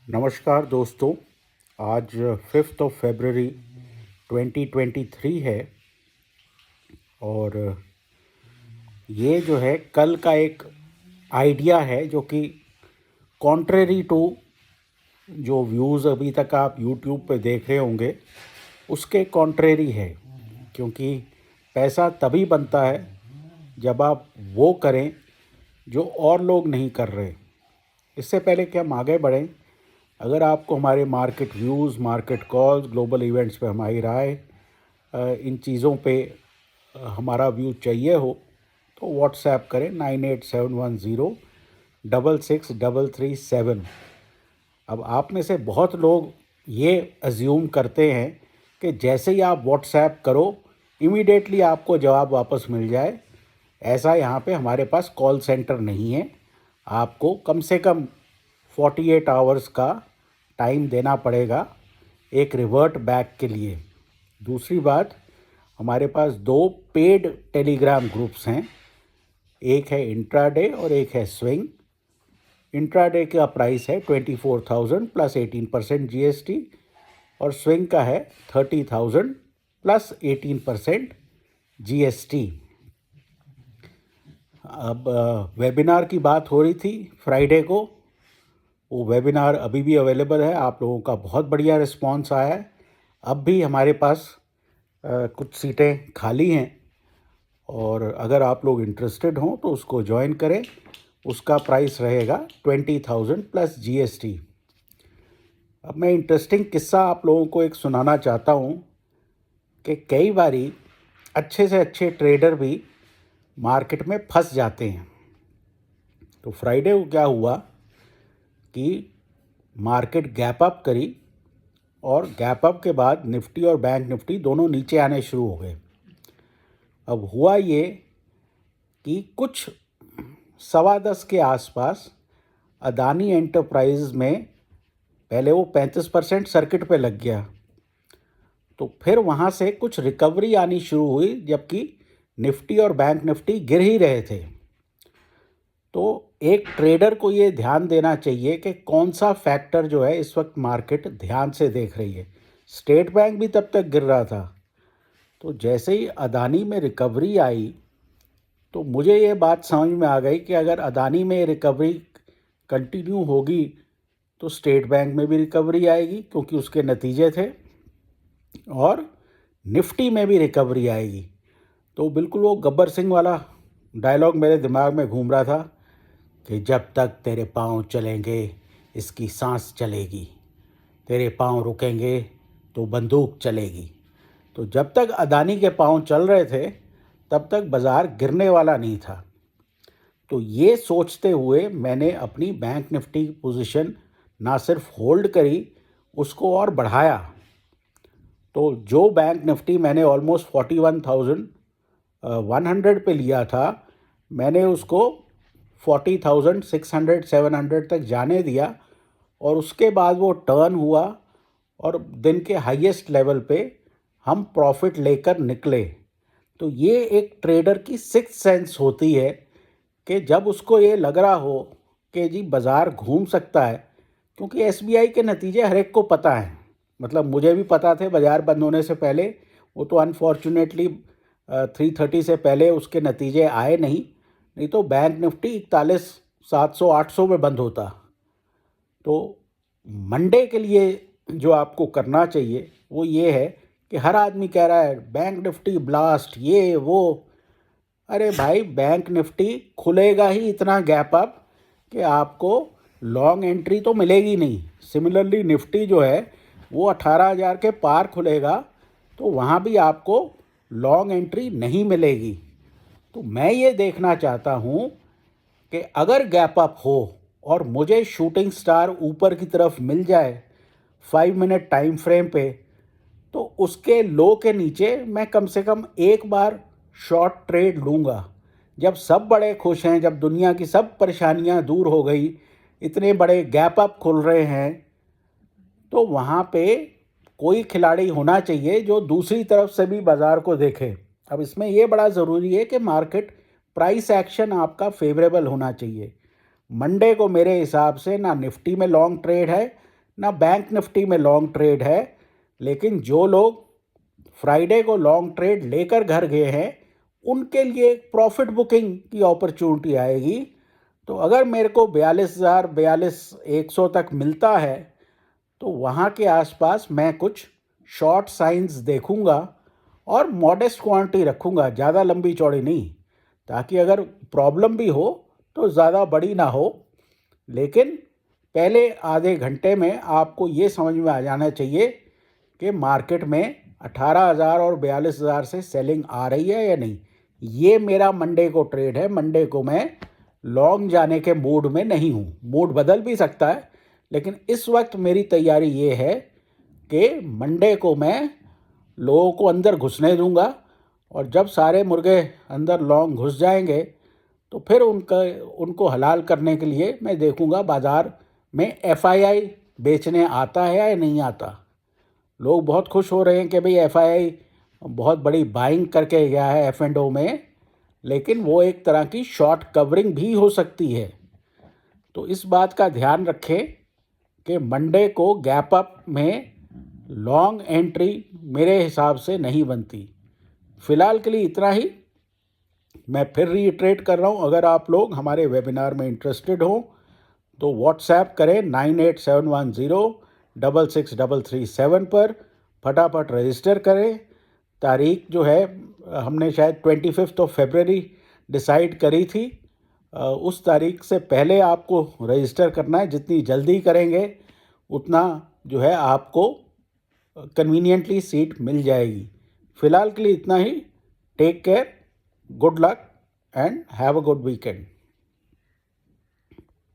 नमस्कार दोस्तों। आज 5 फरवरी 2023 है और ये जो है कल का एक आइडिया है जो कि कॉन्ट्रेरी टू जो व्यूज़ अभी तक आप यूट्यूब पे देख रहे होंगे उसके कॉन्ट्रेरी है। क्योंकि पैसा तभी बनता है जब आप वो करें जो और लोग नहीं कर रहे। इससे पहले कि हम आगे बढ़ें, अगर आपको हमारे market views, market calls, global events पे हमारी राय, इन चीज़ों पे हमारा व्यू चाहिए हो तो व्हाट्सएप करें 9871066337। अब आप में से बहुत लोग ये अज्यूम करते हैं कि जैसे ही आप व्हाट्सएप करो इमीडिएटली आपको जवाब वापस मिल जाए। ऐसा यहाँ पे हमारे पास कॉल सेंटर नहीं है। आपको कम से कम 48 आवर्स का टाइम देना पड़ेगा एक रिवर्ट बैक के लिए। दूसरी बात, हमारे पास 2 पेड टेलीग्राम ग्रुप्स हैं, एक है इंट्राडे और एक है स्विंग। इंट्राडे का प्राइस है 24,000 प्लस 18% GST और स्विंग का है 30,000 प्लस 18% GST। अब वेबिनार की बात हो रही थी फ्राइडे को, वो वेबिनार अभी भी अवेलेबल है। आप लोगों का बहुत बढ़िया रिस्पांस आया है। अब भी हमारे पास कुछ सीटें खाली हैं और अगर आप लोग इंटरेस्टेड हों तो उसको ज्वाइन करें। उसका प्राइस रहेगा 20,000 प्लस GST। अब मैं इंटरेस्टिंग किस्सा आप लोगों को एक सुनाना चाहता हूँ कि कई बारी अच्छे से अच्छे ट्रेडर भी मार्केट में फंस जाते हैं। तो फ्राइडे को क्या हुआ कि मार्केट गैप अप करी और गैप अप के बाद निफ्टी और बैंक निफ्टी दोनों नीचे आने शुरू हो गए। अब हुआ ये कि कुछ 10:15 के आसपास अदानी एंटरप्राइज में पहले वो 35% सर्किट पे लग गया, तो फिर वहाँ से कुछ रिकवरी आनी शुरू हुई जबकि निफ्टी और बैंक निफ्टी गिर ही रहे थे। तो एक ट्रेडर को ये ध्यान देना चाहिए कि कौन सा फैक्टर जो है इस वक्त मार्केट ध्यान से देख रही है। स्टेट बैंक भी तब तक गिर रहा था, तो जैसे ही अदानी में रिकवरी आई तो मुझे ये बात समझ में आ गई कि अगर अदानी में रिकवरी कंटिन्यू होगी तो स्टेट बैंक में भी रिकवरी आएगी क्योंकि उसके नतीजे थे, और निफ्टी में भी रिकवरी आएगी। तो बिल्कुल वो गब्बर सिंह वाला डायलॉग मेरे दिमाग में घूम रहा था कि जब तक तेरे पाँव चलेंगे इसकी सांस चलेगी, तेरे पाँव रुकेंगे तो बंदूक चलेगी। तो जब तक अदानी के पाँव चल रहे थे तब तक बाज़ार गिरने वाला नहीं था। तो ये सोचते हुए मैंने अपनी बैंक निफ्टी पोजीशन ना सिर्फ होल्ड करी, उसको और बढ़ाया। तो जो बैंक निफ्टी मैंने ऑलमोस्ट 41,100 पे लिया था, मैंने उसको 40,600 700 तक जाने दिया और उसके बाद वो टर्न हुआ और दिन के हाईएस्ट लेवल पे हम प्रॉफिट लेकर निकले। तो ये एक ट्रेडर की सिक्स्थ सेंस होती है कि जब उसको ये लग रहा हो कि जी बाज़ार घूम सकता है, क्योंकि SBI के नतीजे हर एक को पता है। मतलब मुझे भी पता थे बाज़ार बंद होने से पहले, वो तो अनफॉर्चुनेटली 330 से पहले उसके नतीजे आए नहीं तो बैंक निफ्टी 41,700-800 में बंद होता। तो मंडे के लिए जो आपको करना चाहिए वो ये है कि हर आदमी कह रहा है बैंक निफ्टी ब्लास्ट ये वो। अरे भाई, बैंक निफ्टी खुलेगा ही इतना गैप अप कि आपको लॉन्ग एंट्री तो मिलेगी नहीं। सिमिलरली निफ्टी जो है वो 18,000 के पार खुलेगा तो वहाँ भी आपको लॉन्ग एंट्री नहीं मिलेगी। तो मैं ये देखना चाहता हूँ कि अगर गैप अप हो और मुझे शूटिंग स्टार ऊपर की तरफ मिल जाए 5 मिनट टाइम फ्रेम पे, तो उसके लो के नीचे मैं कम से कम एक बार शॉर्ट ट्रेड लूँगा। जब सब बड़े खुश हैं, जब दुनिया की सब परेशानियां दूर हो गई, इतने बड़े गैप अप खुल रहे हैं, तो वहाँ पे कोई खिलाड़ी होना चाहिए जो दूसरी तरफ से भी बाज़ार को देखे। अब इसमें ये बड़ा ज़रूरी है कि मार्केट प्राइस एक्शन आपका फेवरेबल होना चाहिए। मंडे को मेरे हिसाब से ना निफ्टी में लॉन्ग ट्रेड है, ना बैंक निफ्टी में लॉन्ग ट्रेड है। लेकिन जो लोग फ्राइडे को लॉन्ग ट्रेड लेकर घर गए हैं उनके लिए एक प्रॉफिट बुकिंग की अपॉर्चुनिटी आएगी। तो अगर मेरे को 42,000 42,100 तक मिलता है तो वहाँ के आसपास मैं कुछ शॉर्ट साइंस देखूँगा और मॉडेस्ट क्वांटिटी रखूँगा, ज़्यादा लंबी चौड़ी नहीं, ताकि अगर प्रॉब्लम भी हो तो ज़्यादा बड़ी ना हो। लेकिन पहले आधे घंटे में आपको ये समझ में आ जाना चाहिए कि मार्केट में 18,000 और 42,000 से सेलिंग आ रही है या नहीं। ये मेरा मंडे को ट्रेड है। मंडे को मैं लॉन्ग जाने के मूड में नहीं हूँ। मूड बदल भी सकता है, लेकिन इस वक्त मेरी तैयारी ये है कि मंडे को मैं लोगों को अंदर घुसने दूंगा और जब सारे मुर्गे अंदर लॉन्ग घुस जाएंगे तो फिर उनको हलाल करने के लिए मैं देखूंगा बाज़ार में एफआईआई बेचने आता है या नहीं आता। लोग बहुत खुश हो रहे हैं कि भाई एफआईआई बहुत बड़ी बाइंग करके गया है F&O में, लेकिन वो एक तरह की शॉर्ट कवरिंग भी हो सकती है। तो इस बात का ध्यान रखें कि मंडे को गैप अप में लॉन्ग एंट्री मेरे हिसाब से नहीं बनती। फ़िलहाल के लिए इतना ही। मैं फिर रीइटरेट कर रहा हूँ, अगर आप लोग हमारे वेबिनार में इंटरेस्टेड हो तो व्हाट्सएप करें 9871066337 पर, फटाफट रजिस्टर करें। तारीख जो है हमने शायद 25 फरवरी डिसाइड करी थी। उस तारीख से पहले आपको रजिस्टर करना है। जितनी जल्दी करेंगे उतना जो है आपको कन्वीनियंटली सीट मिल जाएगी। फ़िलहाल के लिए इतना ही। Take care, good luck and have a good weekend.